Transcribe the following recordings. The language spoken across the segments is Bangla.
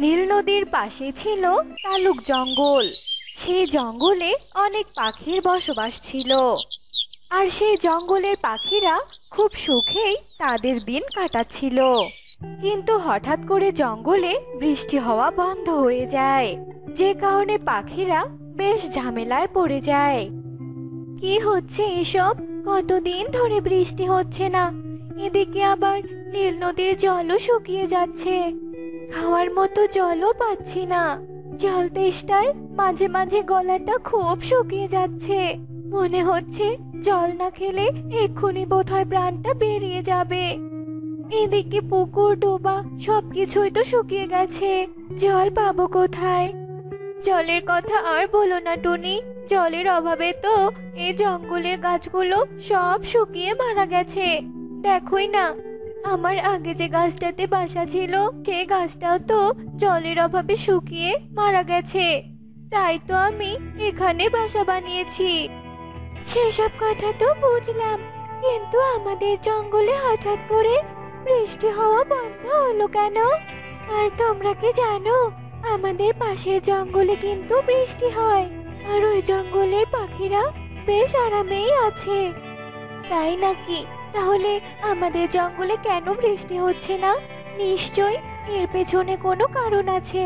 নীল নদীর পাশে ছিল তালুক জঙ্গল। সেই জঙ্গলে অনেক পাখির বসবাস ছিল। আর সেই জঙ্গলের পাখিরা খুব সুখেই তাদের দিন কাটাচ্ছিল। কিন্তু হঠাৎ করে জঙ্গলে বৃষ্টি হওয়া বন্ধ হয়ে যায়, যে কারণে পাখিরা বেশ ঝামেলায় পড়ে যায়। কি হচ্ছে এসব? কতদিন ধরে বৃষ্টি হচ্ছে না, এদিকে আবার নীল নদীর জলও শুকিয়ে যাচ্ছে। খাওয়ার মতো জলও পাচ্ছি না। জল তেষ্টায় মাঝে মাঝে গলাটা খুব শুকিয়ে যাচ্ছে। মনে হচ্ছে জল না খেলে এক্ষুনি বোধহয় প্রাণটা বেরিয়ে যাবে। এদিকে পুকুর ডোবা সবকিছুই তো শুকিয়ে গেছে, জল পাবো কোথায়? জলের কথা আর বলো না টুনি, জলের অভাবে তো এই জঙ্গলের গাছগুলো সব শুকিয়ে মারা গেছে। দেখোই না, আমার আগে যে গাছটাতে বাসা ছিল সেই গাছটাও তো জলের অভাবে শুকিয়ে মারা গেছে। তাই তো আমি এখানে বাসা বানিয়েছি। সেসব কথা তো বুঝলাম, কিন্তু আমাদের জঙ্গলে হঠাৎ করে বৃষ্টি হওয়া বন্ধ হলো কেন? আর তোমরা কি জানো, আমাদের পাশের জঙ্গলে কিন্তু বৃষ্টি হয়, আর ওই জঙ্গলের পাখিরা বেশ আরামেই আছে। তাই নাকি? তাহলে আমাদের জঙ্গলে কেন বৃষ্টি হচ্ছে না? নিশ্চয় এর পেছনে কোনো কারণ আছে।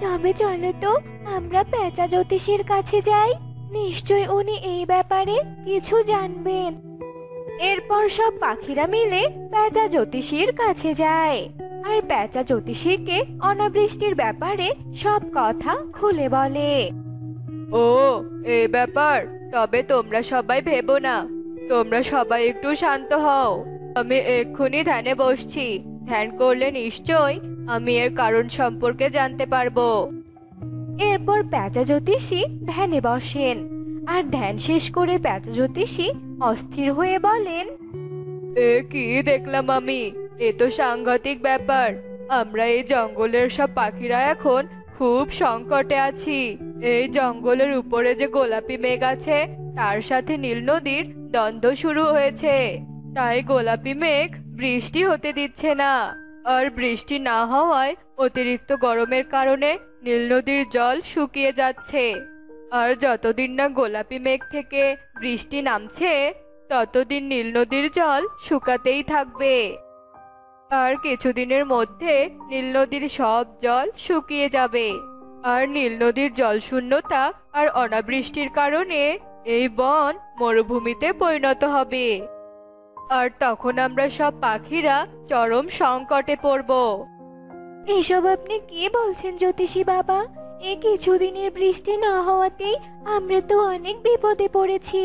তবে চলো তো আমরা পেঁচা জ্যোতিষীর কাছে যাই, নিশ্চয় উনি এই ব্যাপারে কিছু জানবেন। এরপর সব পাখিরা মিলে পেঁচা জ্যোতিষীর কাছে যায়, আর পেঁচা জ্যোতিষীকে অনাবৃষ্টির ব্যাপারে সব কথা খুলে বলে। ও, এই ব্যাপার? তবে তোমরা সবাই ভেবো না, তোমরা সবাই একটু শান্ত হও। আমি এক্ষুনি ধ্যানে বসছি। ধ্যান করলে নিশ্চয় আমি এর কারণ সম্পর্কে জানতে পারবো। এরপর পেঁচা জ্যোতিষী ধ্যানে বসেন, আর ধ্যান শেষ করে পেঁচা জ্যোতিষী অস্থির হয়ে বলেন, এ কি দেখলাম আমি? এ তো সাংঘাতিক ব্যাপার। আমরা এই জঙ্গলের সব পাখিরা এখন খুব সংকটে আছি। এই জঙ্গলের উপরে যে গোলাপি মেঘ আছে তার সাথে নীল নদীর দ্বন্দ্ব শুরু হয়েছে। তাই গোলাপি মেঘ বৃষ্টি হতে দিচ্ছে না। আর বৃষ্টি না হওয়ায় অতিরিক্ত গরমের কারণে নীল নদীর জল শুকিয়ে যাচ্ছে। আর যতদিন না গোলাপি মেঘ থেকে বৃষ্টি নামছে ততদিন নীল নদীর জল শুকাতেই থাকবে। আর কিছুদিনের মধ্যে নীল নদীর সব জল শুকিয়ে যাবে। আর নীল নদীর জল শূন্যতা আর অনাবৃষ্টির কারণে এই বন মরুভূমিতে পরিণত হবে। আর তখন আমরা সব পাখিরা চরম সংকটে পড়ব। এসব আপনি কি বলছেন জ্যোতিষী বাবা? এই কিছুদিনের বৃষ্টি না হওয়াতেই আমরা তো অনেক বিপদে পড়েছি।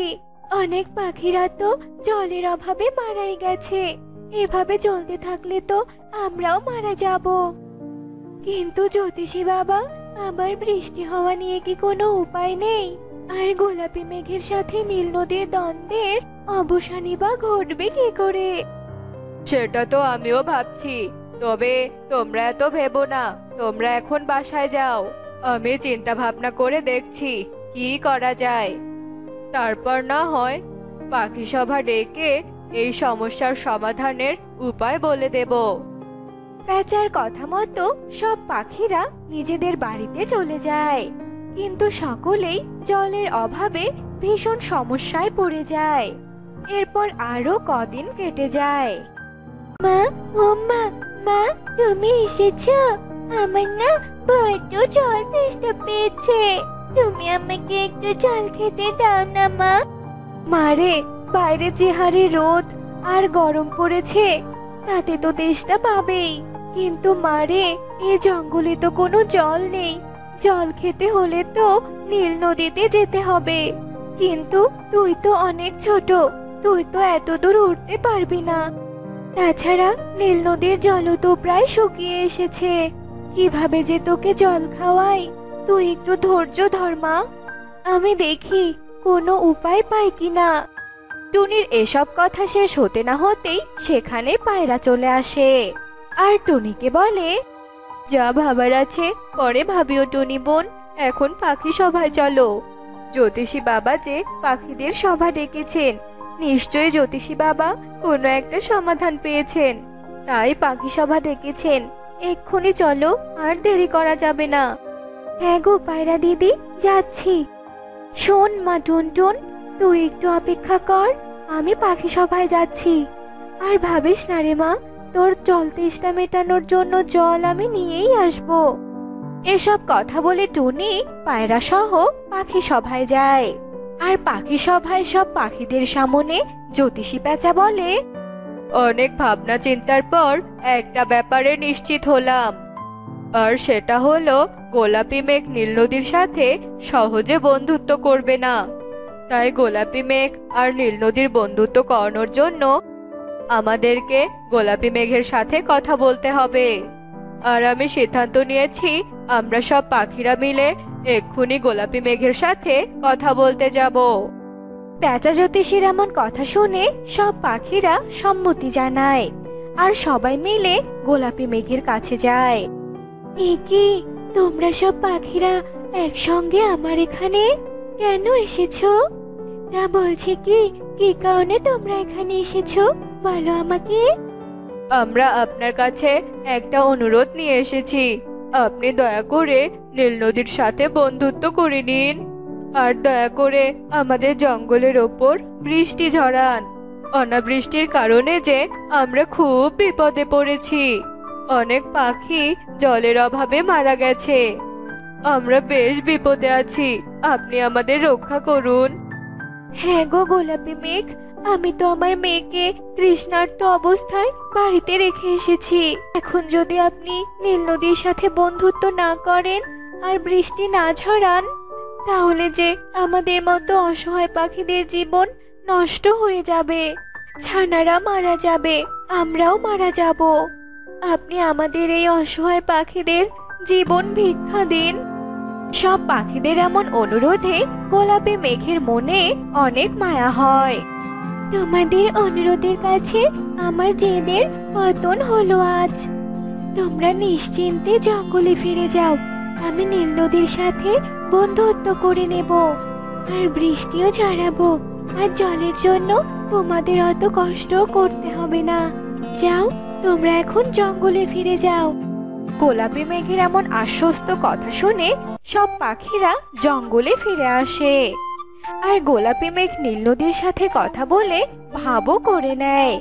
অনেক পাখিরা তো জলের অভাবে মারাই গেছে। এভাবে চলতে থাকলে তো আমরাও মারা যাব। কিন্তু জ্যোতিষী বাবা, আবার বৃষ্টি হওয়া নিয়ে কি কোনো উপায় নেই? আর গোলাপি মেঘের সাথে নীল নদীর দ্বন্দ্বের অবসানই বা ঘটবে কি করে? সেটা তো আমিও ভাবছি। তবে তোমরা এত ভেবো না, তোমরা এখন বাসায় যাও। আমি চিন্তা ভাবনা করে দেখছি কি করা যায়। তারপর না হয় পাখি সভা ডেকে এই সমস্যার সমাধানের উপায় বলে দেব। প্যাঁচার কথা মতো সব পাখিরা নিজেদের বাড়িতে চলে যায়, কিন্তু সকলেই জলের অভাবে ভীষণ সমস্যায় পড়ে যায়। এরপর আরো কদিন কেটে যায়। মা, ও মা, মা তুমি এসেছো? আমার না বড্ড জল তেষ্টা পেয়েছে, তুমি আমাকে একটু জল খেতে দাও না মা। মারে, বাইরে যে হারে রোদ আর গরম পড়েছে তাতে তো তেষ্টা পাবেই। কিন্তু মারে, এই জঙ্গলে তো কোনো জল নেই। জল খেতে হলে তো নীল নদীতে যেতে হবে। কিন্তু তুই তো অনেক ছোট, তুই তো এত দূর উঠতে পারবি না। তাছাড়া নীল নদীর জলও তো প্রায় শুকিয়ে এসেছে। কিভাবে যে তোকে জল খাওয়াই? তুই একটু ধৈর্য ধর মা, আমি দেখি কোনো উপায় পাই কিনা। টুনির এসব কথা শেষ হতে না হতেই সেখানে পায়রা চলে আসে, আর টুনিকে বলে, যা ভাবার আছে পরে ভাবিও টুনি বোন, এখন পাখি সভায় চলো। জ্যোতিষী বাবা যে পাখিদের সভা ডেকেছেন, নিশ্চয়ই জ্যোতিষী বাবা কোনো একটা সমাধান পেয়েছেন, তাই পাখি সভা ডেকেছেন। এক্ষুনি চলো, আর দেরি করা যাবে না। হ্যাঁ গো পায়রা দিদি, যাচ্ছি। শোন মা টুনটুন, তুই একটু অপেক্ষা কর, আমি পাখি সভায় যাচ্ছি। আর ভাবিস না রে মা, তোর জল তেষ্টা মেটানোর জন্য জল আমি নিয়েই আসবো। এসব কথা বলে টুনি পায়রা সহ পাখি সভায় যায়। আর পাখি সভায় সব পাখিদের সামনে জ্যোতিষী পেঁচা বলে, অনেক ভাবনা চিন্তার পর একটা ব্যাপারে নিশ্চিত হলাম, আর সেটা হলো গোলাপি মেঘ নীল নদীর সাথে সহজে বন্ধুত্ব করবে না। তাই গোলাপি মেঘ আর নীল নদীর বন্ধুত্ব করানোর জন্য আমাদেরকে গোলাপি মেঘের সাথে কথা বলতে হবে। আর আমি সিদ্ধান্ত নিয়েছি, আমরা সব পাখিরা মিলে এক্ষুনি গোলাপি মেঘের সাথে কথা বলতে যাব। পেঁচা জ্যোতিষীর এমন কথা শুনে সব পাখিরা সম্মতি জানায়, আর সবাই মিলে গোলাপি মেঘের কাছে যায়। এ কি, তোমরা সব পাখিরা একসঙ্গে আমার এখানে কেন এসেছো? তা বলছি কি, কি কারণে তোমরা এখানে এসেছো বলো আমাকে। আমরা আপনার কাছে একটা অনুরোধ নিয়ে এসেছি, আপনি দয়া করে নীল নদীর সাথে বন্ধুত্ব করে নিন, আর দয়া করে আমাদের জঙ্গলের ওপর বৃষ্টি ঝরান। অনাবৃষ্টির কারণে যে আমরা খুব বিপদে পড়েছি, অনেক পাখি জলের অভাবে মারা গেছে। আমরা বেশ বিপদে আছি, আপনি আমাদের রক্ষা করুন। হ্যাঁ গো গোলাপি মেঘ, আমি তো আমার মেয়েকে তৃষ্ণার্ত অবস্থায় বাড়িতে রেখে এসেছি। এখন যদি আপনি নীল নদীর সাথে বন্ধুত্ব না করেন আর বৃষ্টি না ঝরান, তাহলে যে আমাদের মতো অসহায় পাখিদের জীবন নষ্ট হয়ে যাবে। ছানারা মারা যাবে, আমরাও মারা যাব। আপনি আমাদের এই অসহায় পাখিদের জীবন ভিক্ষা দিন। সব পাখিদের এমন অনুরোধে গোলাপি মেঘের মনে অনেক মায়া হয়। তোমাদের অনুরোধের কাছে আমার জেদের পতন হলো আজ। তোমরা নিশ্চিন্তে জঙ্গলে ফিরে যাও, আমি নীল নদীর সাথে বন্ধুত্ব করে নেব, আর বৃষ্টিও ঝরাবো, আর জলের জন্য তোমাদের অত কষ্ট করতে হবে না। যাও, তোমরা এখন জঙ্গলে ফিরে যাও। গোলাপি মেঘের এমন আশ্বস্ত কথা শুনে সব পাখিরা জঙ্গলে ফিরে আসে। আর গোলাপি মেঘ নীল নদীর সাথে কথা বলে ভাবও করে নেয়।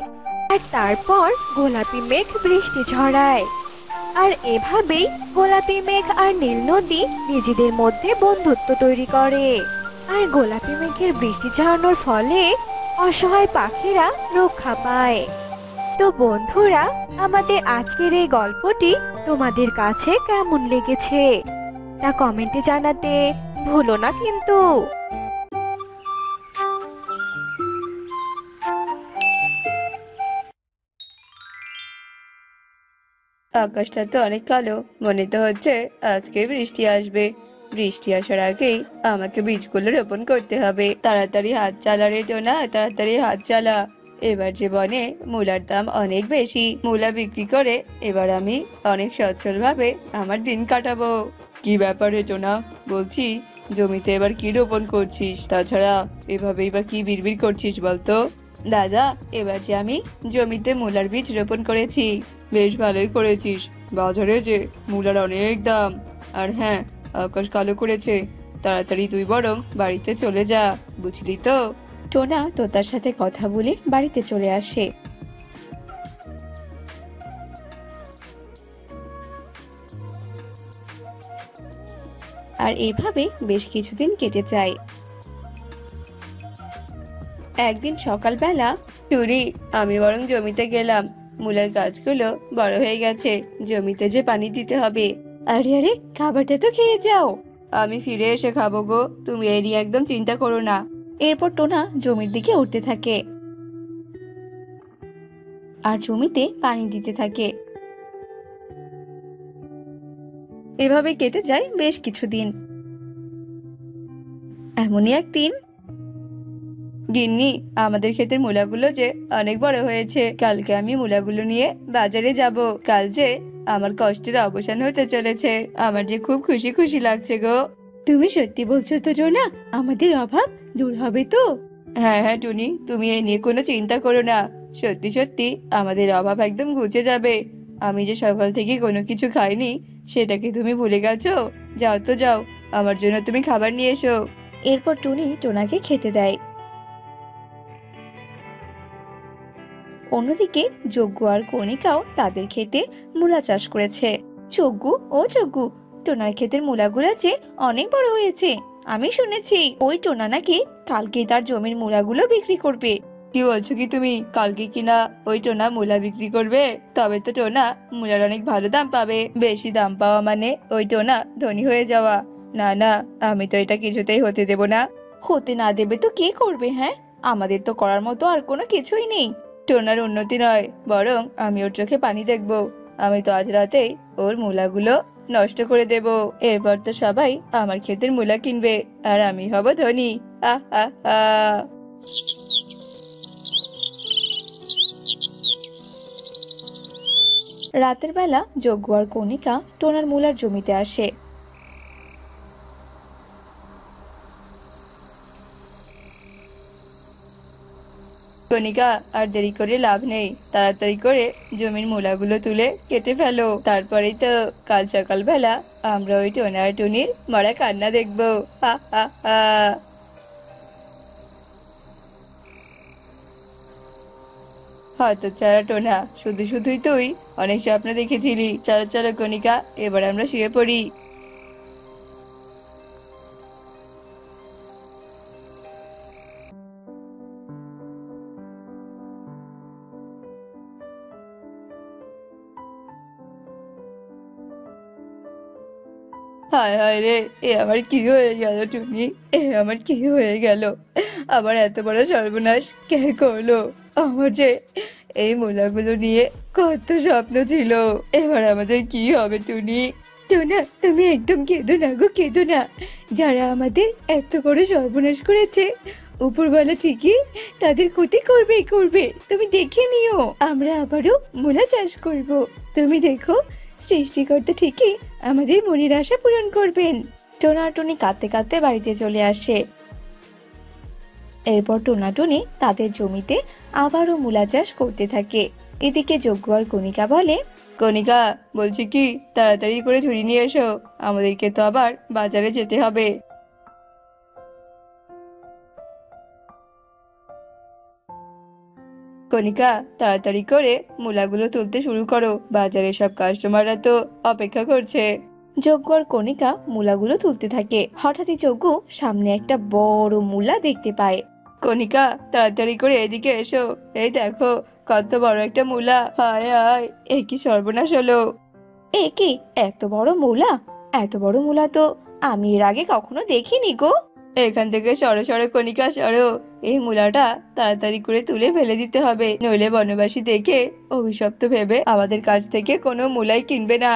আর তারপর গোলাপি মেঘ বৃষ্টি ঝরায়। আর এভাবেই গোলাপি মেঘ আর নীল নদী নিজেদের মধ্যে বন্ধুত্ব তৈরি করে। আর গোলাপি মেঘের বৃষ্টি ঝরানোর ফলে অসহায় পাখিরা রক্ষা পায়। তো বন্ধুরা, আমাদের আজকের এই গল্পটি তোমাদের কাছে কেমন লেগেছে তা কমেন্টে জানাতে ভুলো না কিন্তু। আকাশটা তো অনেক কালো, মনে তো হচ্ছে আজকে বৃষ্টি আসবে। বৃষ্টি আসার আগেই আমাকে বীজগুলো রোপণ করতে হবে। তাড়াতাড়ি হাত চালা রে টোনা, তাড়াতাড়ি হাত চালা। এবার যে বনে মূলার দাম অনেক বেশি, মূলা বিক্রি করে এবার আমি অনেক সচ্ছল ভাবে আমার দিন কাটাবো। কি ব্যাপার রে টোনা, বলছি জমিতে এবার কি রোপণ করছিস? তাছাড়া এভাবেই বা কি বিড়বিড় করছিস বলতো? দাদা, এবার যে আমি জমিতে মূলার বীজ রোপণ করেছি। বেশ ভালোই করেছিস, বাজারে যে মূলার অনেক দাম। আর হ্যাঁ, আকাশ কালো করেছে, তাড়াতাড়ি তুই বরং বাড়িতে চলে যা, বুঝলি তো? টোনা তোতার সাথে কথা বলে বাড়িতে চলে আসে। আর এইভাবে বেশ কিছুদিন কেটে যায়। একদিন সকালবেলা, টুরি, আমি বরং জমিতে গেলাম, মূলার গাছগুলো বড় হয়ে গেছে, জমিতে যে পানি দিতে হবে। আরে আরে, খাবারটা তো খেয়ে যাও। আমি ফিরে এসে খাবো গো, তুমি এই নিয়ে একদম চিন্তা করো না। এরপর টোনা জমির দিকে উঠতে থাকে আর জমিতে পানি দিতে থাকে। এভাবে কেটে যায় বেশ কিছুদিন। এমনই একদিন, গিন্নি, আমাদের ক্ষেতের মূলাগুলো যে অনেক বড় হয়েছে, কালকে আমি মূলাগুলো নিয়ে বাজারে যাব। কাল যে আমার কষ্টের অবসান হতে চলেছে, আমার যে খুব খুশি খুশি লাগছে গো। তুমি সত্যি বলছো তো টোনা, আমাদের অভাব দূর হবে তো? হ্যাঁ হ্যাঁ টুনি, তুমি এই নিয়ে কোনো চিন্তা করো না, সত্যি সত্যি আমাদের অভাব একদম ঘুচে যাবে। আমি যে সকাল থেকে কোনো কিছু খাইনি সেটা কি তুমি ভুলে গেছো? যাও তো যাও, আমার জন্য তুমি খাবার নিয়ে এসো। এরপর টুনি টোনাকে খেতে দেয়। অন্যদিকে যজ্ঞ আর কণিকাও তাদের ক্ষেতে মূলা চাষ করেছে। যজ্ঞ, ও যজ্ঞ, টোনার ক্ষেতের মূলাগুলো যে অনেক বড় হয়েছে। আমি শুনেছি ওই টোনা নাকি কালকে তার জমির মূলাগুলো বিক্রি করবে। কি বলছো কি তুমি? কালকে কিনা ওই টোনা মূলা বিক্রি করবে? তবে তো টোনা মূলার অনেক ভালো দাম পাবে। বেশি দাম পাওয়া মানে ওই টোনা ধনী হয়ে যাওয়া। না না, আমি তো এটা কিছুতেই হতে দেব না। হতে না দেবে তো কে করবে? হ্যাঁ, আমাদের তো করার মতো আর কোনো কিছুই নেই। টোনার উন্নতি নয়, বরং আমি ওর চোখে পানি দেখবো। আমি তো আজ রাতেই ওর মূলাগুলো নষ্ট করে দেব। এরপর তো সবাই আমার ক্ষেতের মূলা কিনবে আর আমি হব ধনী। আহ আহ আহ রাতের বেলা যজ্ঞ আর কণিকা টোনার মূলার জমিতে আসে। কণিকা, আর দেরি করে লাভ নেই, তাড়াতাড়ি করে জমির মূলাগুলো তুলে কেটে ফেলো। তারপরেই তো কাল সকালবেলা আমরা ওই টোনা আর টুনির মরা কান্না দেখবো। হা হা হা। হতচ্ছাড়া টোনা, শুধু শুধুই তুই অনেক স্বপ্ন দেখেছিলি। চলো চলো কণিকা, এবার আমরা শুয়ে পড়ি। হায় হায় রে, এ আমার কি হয়ে গেল টুনি? এ আমার কি হয়ে গেল? আবার এত বড় সর্বনাশ কে করলো? আমার যে এই মূলাগুলো নিয়ে কত স্বপ্ন ছিল। এবার আমাদের কি হবে টুনি? টোনা, তুমি একদম কেঁদো না গো, কেঁদো না। যারা আমাদের এত বড় সর্বনাশ করেছে, উপরওয়ালা ঠিকই তাদের ক্ষতি করবেই করবে। তুমি দেখে নিও, আমরা আবারও মূলা চাষ করব। তুমি দেখো, সৃষ্টিকর্তা ঠিকই আমাদের মনের আশা পূরণ করবেন। টোনা আর টুনি কাঁদতে কাঁদতে বাড়িতে চলে আসে। এরপর টোনা টুনি তাদের জমিতে আবারও মূলা চাষ করতে থাকে। এদিকে যজ্ঞ আর কণিকা বলে, কণিকা, বলছি কি, তাড়াতাড়ি করে ঝুড়ি নিয়ে এসো, আমাদেরকে তো আবার বাজারে যেতে হবে। কণিকা, তাড়াতাড়ি করে মূলাগুলো তুলতে শুরু করো, বাজারে সব কাস্টমাররা তো অপেক্ষা করছে। যজ্ঞ আর কণিকা মূলাগুলো তুলতে থাকে। হঠাৎই যজ্ঞ সামনে একটা বড় মূলা দেখতে পায়। কণিকা, তাড়াতাড়ি করে এদিকে এসো, এই দেখো কত বড় একটা মূলা। হায় হায়, এ কি সর্বনাশ হলো! এ কি, এত বড় মূলা? এত বড় মূলা তো আমি এর আগে কখনো দেখিনি গো। এখান থেকে সরো সরো কণিকা, সরো। এই মূলাটা তাড়াতাড়ি করে তুলে ফেলে দিতে হবে, নইলে বনবাসী দেখে অভিশপ্ত ভেবে আমাদের কাছ থেকে কোনো মূলাই কিনবে না।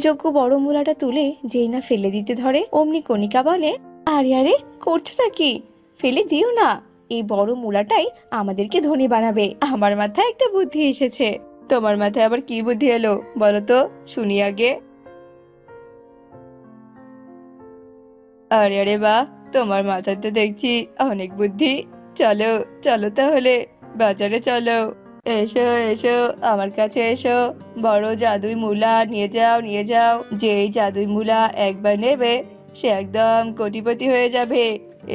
যজ্ঞ বড় মূলাটা তুলে যেই না ফেলে দিতে ধরে, অমনি কণিকা বলে, আরে আরে, করছোটা কি? ফেলে দিও না, এই বড় মূলাটাই আমাদেরকে ধনী বানাবে। আমার মাথায় একটা বুদ্ধি এসেছে। তোমার মাথায় আবার কি বুদ্ধি এলো বলো তো, শুনি আগে। আরে আরে বাহ, তোমার মাথায় তো দেখছি অনেক বুদ্ধি। চলো চলো তাহলে, বাজারে চলো। এসো এসো, আমার কাছে এসো। বড় জাদুই মূলা নিয়ে যাও, নিয়ে যাও। যে এই জাদুই মূলা একবার নেবে, সে একদম কোটিপতি হয়ে যাবে।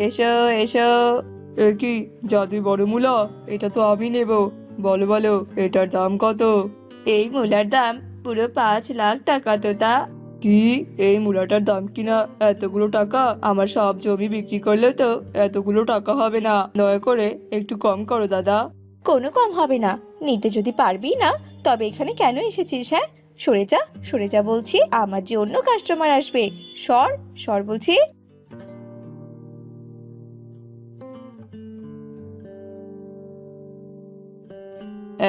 এসো এসো। এ কি, জাদুই বড় মূলা? এটা তো আমি নেব। বলো বলো, এটার দাম কত? এই মূলার দাম পুরো 5 লাখ টাকা তোতা। কি, এই মূলাটার দাম কিনা এতগুলো টাকা? আমার সব জমি বিক্রি করলে তো এতগুলো টাকা হবে না। দয়া করে একটু কম করো দাদা। কোনো কম হবে না। নিতে যদি পারবি না, তবে এখানে কেন এসেছিস? হ্যাঁ, সরে যা, সরে যা বলছি। আমার যে অন্য কাস্টমার আসবে। সর, সর বলছি।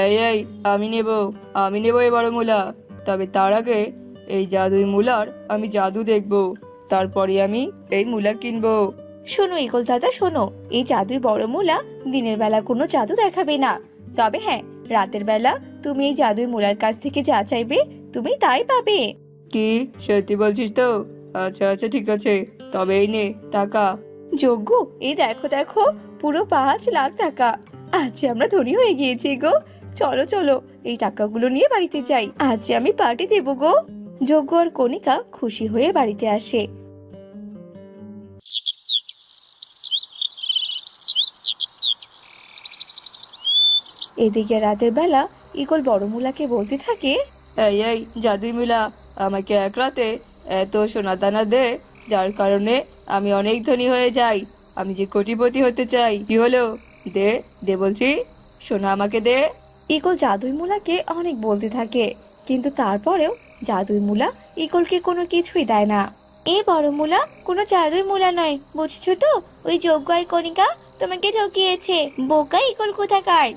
এই এই, আমি নেব, আমি নেব এই বড় মূলা। তবে তার আগে এই জাদুই মূলার আমি জাদু দেখব, তারপরে আমি এই মূলা কিনবো। শোনো ইগল দাদা, শোনো, এই জাদুই বড় মূলা দিনের বেলা কোনো জাদু দেখাবে না। তবে হ্যাঁ, রাতের বেলা তুমি এই জাদুই মূলার কাছ থেকে যা চাইবে তুমি তাই পাবে। কি, সত্যি বলছিস তো? আচ্ছা আচ্ছা, ঠিক আছে, তবে এই নে টাকা। যজ্ঞ, এই দেখো দেখো, পুরো 5 লাখ টাকা। আজ আমরা ধনী হয়ে গিয়েছি গো। চলো চলো, এই টাকাগুলো নিয়ে বাড়িতে যাই, আজ যে আমি পার্টি দেবো গো। যজ্ঞ আর কণিকা খুশি হয়ে বাড়িতে আসে। এদিকে রাতের বেলা ঈগল বড় মুলাকে বলতে থাকে, এই এই জাদুই মুলা, আমাকে এক রাতে এত সোনা দানা দে যার কারণে আমি অনেক ধনী হয়ে যাই। আমি যে কোটিপতি হতে চাই। কি হলো? দে দে বলছি, সোনা আমাকে দে। ঈগল জাদুই মুলাকে অনেক বলতে থাকে, কিন্তু তারপরেও জাদুই মুলা ঈগলকে কোনো কিছুই দেয় না। এ বড় মুলা কোনো জাদুই মুলা নয়, বুঝছো তো? ওই যজ্ঞ আর কণিকা তোমাকে ঠকিয়েছে, বোকা ঈগল কোথাকার।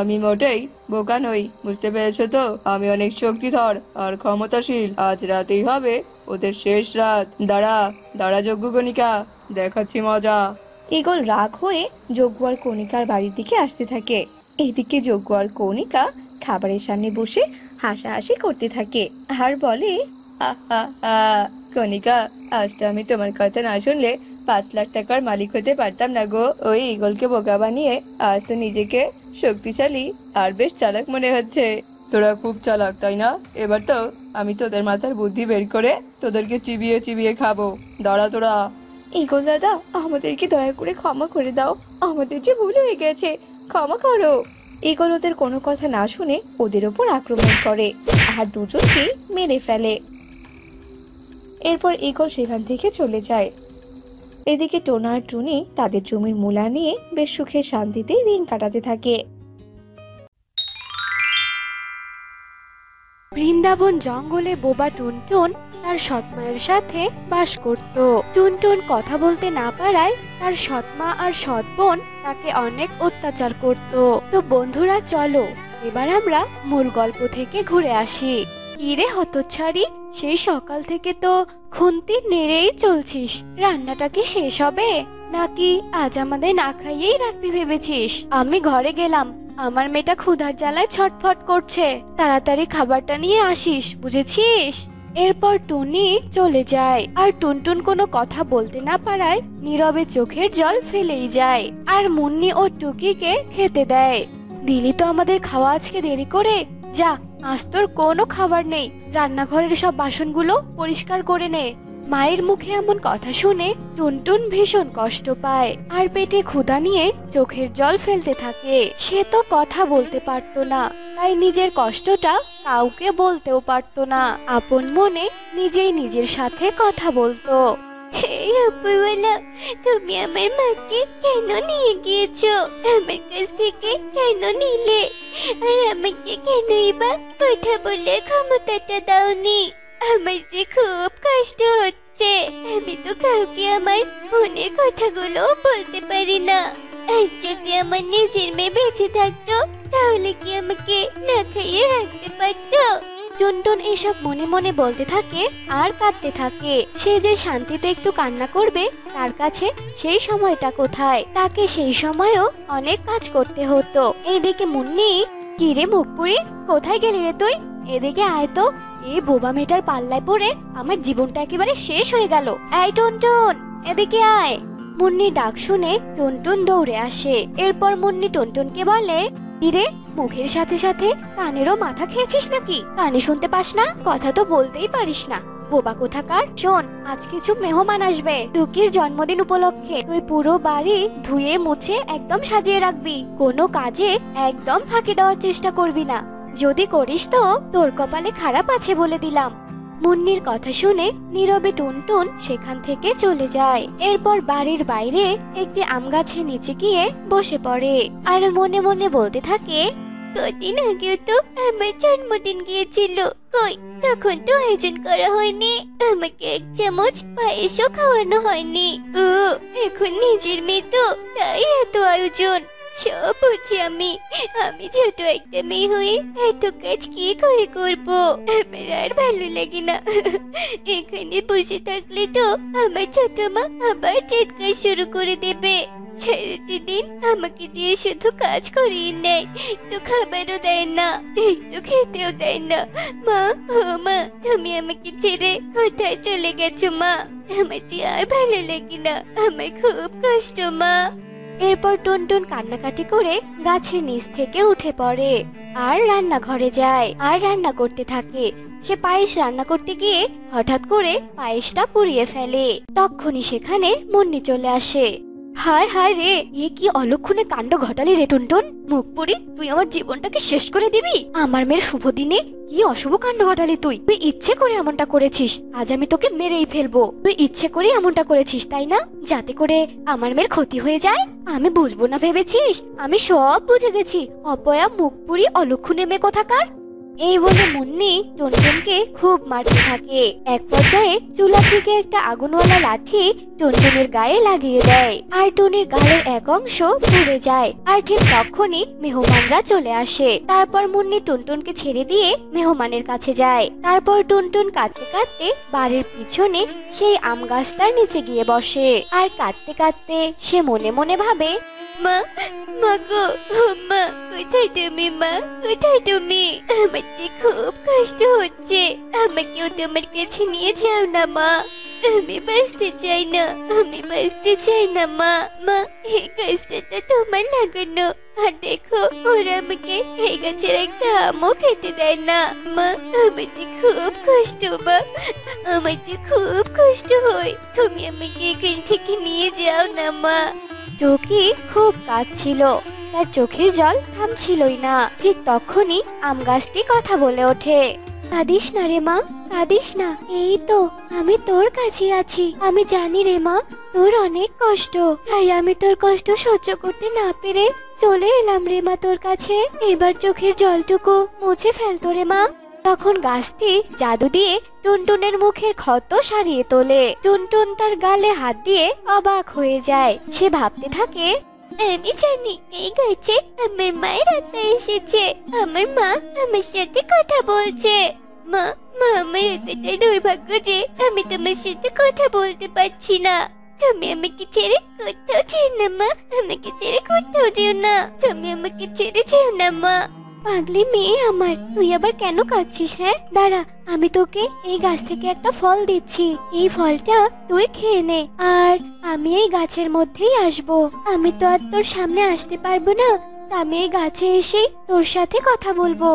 আমি মোটেই বোকা নই, বুঝতে পেরেছো তো? আমি অনেক শক্তিধর আর ক্ষমতাশীল। আজ রাতেই হবে ওদের শেষ রাত। দাঁড়া দাঁড়া যজ্ঞ কণিকা, দেখাচ্ছি মজা। ঈগল রাগ হয়ে যজ্ঞ আর কণিকার বাড়ির দিকে আসতে থাকে। এদিকে যজ্ঞ আর কণিকা খাবারের সামনে বসে হাসাহাসি করতে থাকে আর বলে, কণিকা, আজ তো আমি তোমার কথা না শুনলে 5 লাখ টাকার মালিক হতে পারতাম না গো। ওই ঈগলকে বোকা বানিয়ে আজ তো নিজেকে শক্তিশালী আর বেশ চালাক মনে হচ্ছে। তোরা খুব চালাক তাই না? এবার তো আমি তোদের মাথার বুদ্ধি বের করে তোদেরকে চিবিয়ে চিবিয়ে খাবো। দাঁড়া তোরা। ঈগল দাদা, আমাদেরকে দয়া করে ক্ষমা করে দাও, আমাদের যে ভুল হয়ে গেছে, ক্ষমা করো। ঈগল ওদের কোনো কথা না শুনে ওদের ওপর আক্রমণ করে আর দুজনকে মেরে ফেলে। এরপর ঈগল সেখান থেকে চলে যায়। এদিকে টোনা আর টুনি তাদের জমির মূলা নিয়ে বেশ সুখে শান্তিতে দিন কাটাতে থাকে। বৃন্দাবন জঙ্গলে বোবা টুনটুন তার সৎমায়ের সাথে বাস করত। টুনটুন কথা বলতে না পারায় তার সৎমা আর সৎ বোন তাকে অনেক অত্যাচার করত। তো বন্ধুরা চলো এবার আমরা মূল গল্প থেকে ঘুরে আসি। কি রে হতচ্ছাড়ি, সেই সকাল থেকে তো খুন্তি নেড়েই চলছিস, রান্নাটা কি শেষ হবে নাকি আজ আমাদের না খাইয়েই রাখবি ভেবেছিস? আমি ঘরে গেলাম, আমার মেয়েটা ক্ষুধার জ্বালায় ছটফট করছে, তাড়াতাড়ি খাবারটা নিয়ে আসিস, বুঝেছিস? এরপর টুনি চলে যায় আর টুনটুন কোনো কথা বলতে না পারায় নীরবে চোখের জল ফেলেই যায় আর মুন্নি ও টুকিকে খেতে দেয়। দিলি তো আমাদের খাওয়া আজকে দেরি করে, যা আজ তোর কোনো খাবার নেই, রান্নাঘরের সব বাসনগুলো পরিষ্কার করে নে। মায়ের মুখে এমন কথা শুনে টুনটুন ভীষণ কষ্ট পায় আর পেটে ক্ষুধা নিয়ে চোখের জল ফেলতে থাকে। সে তো কথা বলতে পারতো না, তাই নিজের কষ্টটা কাউকে বলতেও পারতো না। আপন মনে নিজেই নিজের সাথে কথা বলতো। এই উপরওয়ালা, তুমি আমার মাকে কেন নিয়ে গিয়েছো? আমার কাছ থেকে কেন নিলে? আর আমাকে কেনই বা কথা বলার ক্ষমতাটা দাওনি? আমার যে খুব কষ্ট হচ্ছে, আমি তো কাউকে আমার মনের কথাগুলো বলতে পারি না। আর যদি আমার নিজের মেয়ে বেঁচে থাকতো তাহলে কি আমাকে না খাইয়ে রাখতে পারতো? টুনটুন এসব মনে মনে বলতে থাকে আর কাঁদতে থাকে। সে যে শান্তিতে একটু কান্না করবে তার কাছে সেই সময়টা কোথায়? তাকে সেই সময়ও অনেক কাজ করতে হতো। এইদিকে মুন্নি, কি রে মুখপুরি, কোথায় গেলি রে তুই? এদিকে আয় তো, এই বোবা মেয়েটার পাল্লায় পড়ে আমার জীবনটা একেবারে শেষ হয়ে গেল। এই টুনটুন, এদিকে আয়। মুন্নি ডাক শুনে টুনটুন দৌড়ে আসে। এরপর মুন্নি টুনটুনকে বলে, কিরে, মুখের সাথে সাথে কানেরও মাথা খেয়েছিস নাকি? কানে শুনতে পাস না? কথা তো বলতেই পারিস না, বোবা কোথাকার। শোন, আজ কিছু মেহমান আসবে টুকির জন্মদিন উপলক্ষে। তুই পুরো বাড়ি ধুয়ে মুছে একদম সাজিয়ে রাখবি, কোনো কাজে একদম ফাঁকি দেওয়ার চেষ্টা করবি না। যদি করিস তো তোর কপালে খারাপ আছে বলে দিলাম। মুন্নির কথা শুনে নীরবে টুনটুন সেখান থেকে চলে যায়। এরপর বাড়ির বাইরে একটি আম গাছের নিচে গিয়ে বসে পড়ে আর মনে মনে বলতে থাকে, কদিন আগেও তো আমার জন্মদিন গিয়েছিল, কই তখন তো আয়োজন করা হয়নি, আমাকে এক চামচ পায়েসও খাওয়ানো হয়নি। ও এখন নিজের মেয়ে তো, তাই এত আয়োজন। সব বুঝি আমি ছোট একটা মেয়ে হয়ে এত কাজ কি করে করব? আমার আর ভালো লাগে না। এখানে বসে থাকলে তো আমার ছোট মা আবার চিৎকার শুরু করে দেবে। সারাদিন আমাকে দিয়ে শুধু কাজ করিয়ে নেয়, একটু খাবারও দেয় না, একটু খেতেও দেয় না। মা, ও মা, তুমি আমাকে ছেড়ে কোথায় চলে গেছো মা? আমার যে আর ভালো লাগে না, আমার খুব কষ্ট মা। এরপর টুনটুন কান্নাকাটি করে গাছের নিচ থেকে উঠে পড়ে আর রান্নাঘরে যায় আর রান্না করতে থাকে। সে পায়েস রান্না করতে গিয়ে হঠাৎ করে পায়েসটা পুড়িয়ে ফেলে। তখনই সেখানে মুন্নি চলে আসে। হায় হায় রে, এ কি অলক্ষণে কাণ্ড ঘটালি রে টুনটুন। মুখ পুরি, তুই আমার জীবনটাকে শেষ করে দিবি। আমার মেয়ের শুভ দিনে কি অশুভ কাণ্ড ঘটালি তুই। তুই ইচ্ছে করে এমনটা করেছিস। আজ আমি তোকে মেরেই ফেলবো। তুই ইচ্ছে করে এমনটা করেছিস তাই না, যাতে করে আমার মেয়ের ক্ষতি হয়ে যায়। আমি বুঝবো না ভেবেছিস? আমি সব বুঝে গেছি। অপয়া, মুখ পুরি, অলক্ষণে মেয়ে কোথাকার। এই বলে মুন্নি টুনটুনকে খুব মারতে থাকে। এক পর্যায়ে চুলা থেকে একটা আগুনওয়ালা লাঠি টুনটুনের গায়ে লাগিয়ে দেয়, আর টুনির গালের এক অংশ পুড়ে যায়। আর ঠিক তখনই মেহমানরা চলে আসে। তারপর মুন্নি টুনটুনকে ছেড়ে দিয়ে মেহমানের কাছে যায়। তারপর টুনটুন কাঁদতে কাঁদতে বাড়ির পিছনে সেই আম গাছটার নিচে গিয়ে বসে। আর কাঁদতে কাঁদতে সে মনে মনে ভাবে, মা, মা গো, মা কোথায় তুমি? মা কোথায় তুমি? আমার যে খুব কষ্ট হচ্ছে, আমাকেও তোমার কাছে নিয়ে যাও না মা। আমি বাঁচতে চাই না, আমি বাঁচতে চাই না মা। মা, এই গাছটা তো তোমার লাগানো, আর দেখো ওরা আমাকে এই গাছের একটা আমও খেতে দেয় না। মা, আমার যে খুব কষ্ট মা, আমার যে খুব কষ্ট হয়। তুমি আমাকে এখান থেকে নিয়ে যাও না মা। টুকি খুব কাঁদছিল, তার চোখের জল থামছিলই না। ঠিক তখনই আম গাছটি কথা বলে ওঠে। কাঁদিস না রে মা, কাঁদিস না। এই তো আমি তোর কাছে আছি। আমি জানি রে মা, তোর অনেক কষ্ট, তাই আমি তোর কষ্ট সহ্য করতে না পেরে চলে এলাম রে মা তোর কাছে। এবার চোখের জলটুকু মুছে ফেলতো রে মা। তখন গাছটি জাদু দিয়ে টুনটুনের মুখের ক্ষত সারিয়ে তোলে। টুনটুন তার গালে হাত দিয়ে অবাক হয়ে যায়। সে ভাবতে থাকে, আমি জানি এই গাছে আমার মায়ের আত্মা এসেছে। আমার মা আমার সাথে কথা বলছে। মা, মা আমার এতটাই দুর্ভাগ্য যে আমি তোমার সাথে কথা বলতে পারছি না। তুমি আমাকে ছেড়ে কোথাও যেও না মা, আমাকে ছেড়ে কোথাও যেও না। তুমি আমাকে ছেড়ে যেও না মা। পাগলি মেয়ে আমার, তুই আবার কেন কাঁদছিস? হ্যাঁ, দাঁড়া, আমি তোকে এই গাছ থেকে একটা ফল দিচ্ছি। এই ফলটা তুই খেয়ে নে, আর আমি এই গাছের মধ্যেই আসবো। আমি তো আর তোর সামনে আসতে পারবো না, আমি এই গাছে এসে তোর সাথে কথা বলবো।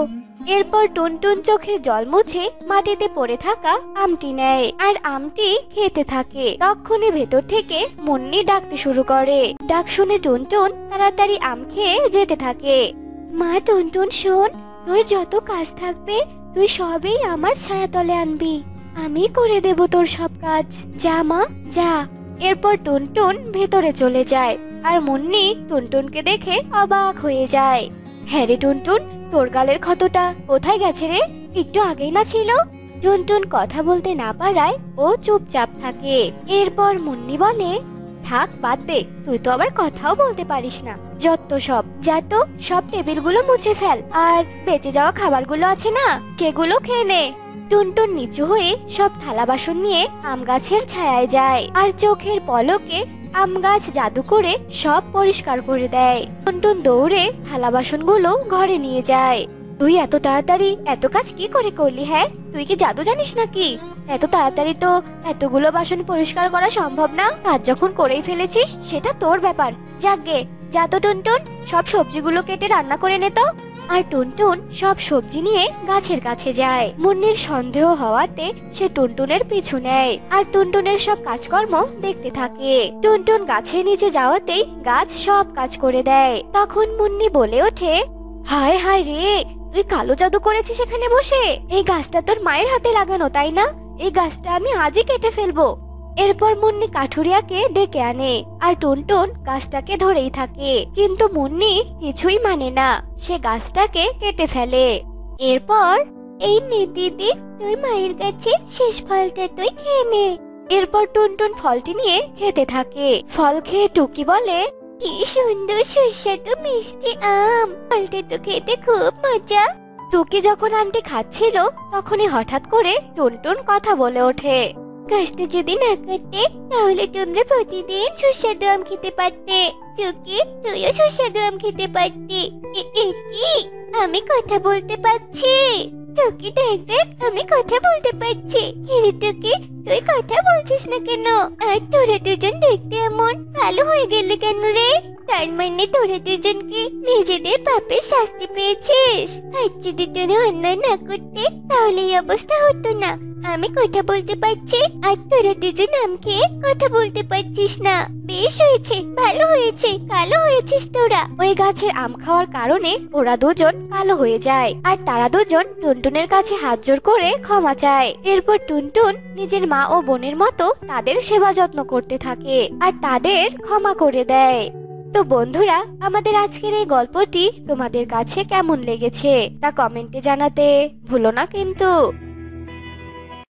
এরপর টুনটুন চোখের জল মুছে মাটিতে পড়ে থাকা আমটি নেয়, আর আমটি খেতে থাকে। তখনই ভেতর থেকে মুন্নি ডাকতে শুরু করে। ডাক শুনে টুনটুন তাড়াতাড়ি আম খেয়ে যেতে থাকে। মা, টুনটুন শোন, তোর যত কাজ থাকবে তুই সবই আমার ছায়াতলে আনবি। আমি করে দেব তোর সব কাজ। যা মা, যা। এরপর টুনটুন ভেতরে চলে যায়, আর মুন্নি টুনটুনকে দেখে অবাক হয়ে যায়। হ্যাঁ রে টুনটুন, তোর গালের ক্ষতটা কোথায় গেছে রে? একটু আগেই না ছিল। টুনটুন কথা বলতে না পারায় ও চুপচাপ থাকে। এরপর মুন্নি বলে, থাক বাদ দে, তুই তো আবার কথাও বলতে পারিস না। যত সব, যা তো সব টেবিলগুলো মুছে ফেল, আর বেঁচে যাওয়া খাবারগুলো আছে না, সেগুলো খেয়ে নে। টুনটুন নিচু হয়ে সব থালা বাসন নিয়ে আম গাছের ছায়ায় যায়, আর চোখের পলকে আম গাছ জাদু করে সব পরিষ্কার করে দেয়। টুনটুন দৌড়ে থালা বাসনগুলো ঘরে নিয়ে যায়। তুই এত তাড়াতাড়ি এত কাজ কি করে করলি? হ্যাঁ, তুই কি জাদু জানিস নাকি? এত তাড়াতাড়ি তো এতগুলো বাসন পরিষ্কার করা সম্ভব না। কাজ যখন করেই ফেলেছিস সেটা তোর ব্যাপার। যাকগে, যা তো টুনটুন, সব সবজিগুলো কেটে রান্না করে নে তো। আর টুনটুন সব সবজি নিয়ে গাছের কাছে যায়। মুন্নির সন্দেহ হওয়াতে সে টুনটুনের পিছু নেয়, আর টুনটুনের সব কাজকর্ম দেখতে থাকে। টুনটুন গাছের নিচে যাওয়াতেই গাছ সব কাজ করে দেয়। তখন মুন্নি বলে ওঠে, হায় হায় রে, তুই কালো জাদু করেছিস এখানে বসে। এই গাছটা তোর মায়ের হাতে লাগানো তাই না? এই গাছটা আমি আজই কেটে ফেলবো। এরপর মুন্নি কাঠুরিয়াকে ডেকে আনে, আর টুনটুন গাছটাকে ধরেই থাকে। কিন্তু মুন্নি কিছুই মানে না, সে গাছটাকে কেটে ফেলে। এরপর, এই নে দিদি, তোর মায়ের কাছে শেষ ফলটা তুই খেয়ে নে। এরপর টুনটুন ফলটি নিয়ে খেতে থাকে। ফল খেয়ে টুকি বলে, কি সুন্দর সুস্বাদু মিষ্টি আম, ফলটা তো খেতে খুব মজা। টুকি যখন আমটি খাচ্ছিল তখনই হঠাৎ করে টুনটুন কথা বলে ওঠে, গাছটা যদি না কাটতে তাহলে তোমরা প্রতিদিন সুস্বাদু আম খেতে পারতে। টুকি, তুইও সুস্বাদু আম খেতে পারতি। কি, আমি কথা বলতে পারছি? টুকি দেখ দেখ, আমি কথা বলতে পারছি। কিরে টুকি, তুই কথা বলছিস না কেন? আর তোরা দুজন দেখতে এমন কালো হয়ে গেলি কেন রে? তার মানে তোরা দুজনকে নিজেদের পাপের শাস্তি পেয়েছিস। আর যদি তোরা অন্যায় না করতে তাহলে এই অবস্থা হতো না। আমি কথা বলতে পারছি আর তোরা দুজন আমাকে কথা বলতে পারছিস না। বেশ হয়েছে, ভালো হয়েছে, কালো হয়েছিস তোরা। ওই গাছের আম খাওয়ার কারণে ওরা দুজন কালো হয়ে যায় আর তারা দুজন টুনটুনের কাছে হাত জোড় করে ক্ষমা চায়। এরপর টুনটুন নিজের মা ও বোনের মতো তাদের সেবা যত্ন করতে থাকে আর তাদের ক্ষমা করে দেয়। তো বন্ধুরা, আমাদের আজকের এই গল্পটি তোমাদের কাছে কেমন লেগেছে তা কমেন্টে জানাতে ভুলো না কিন্তু।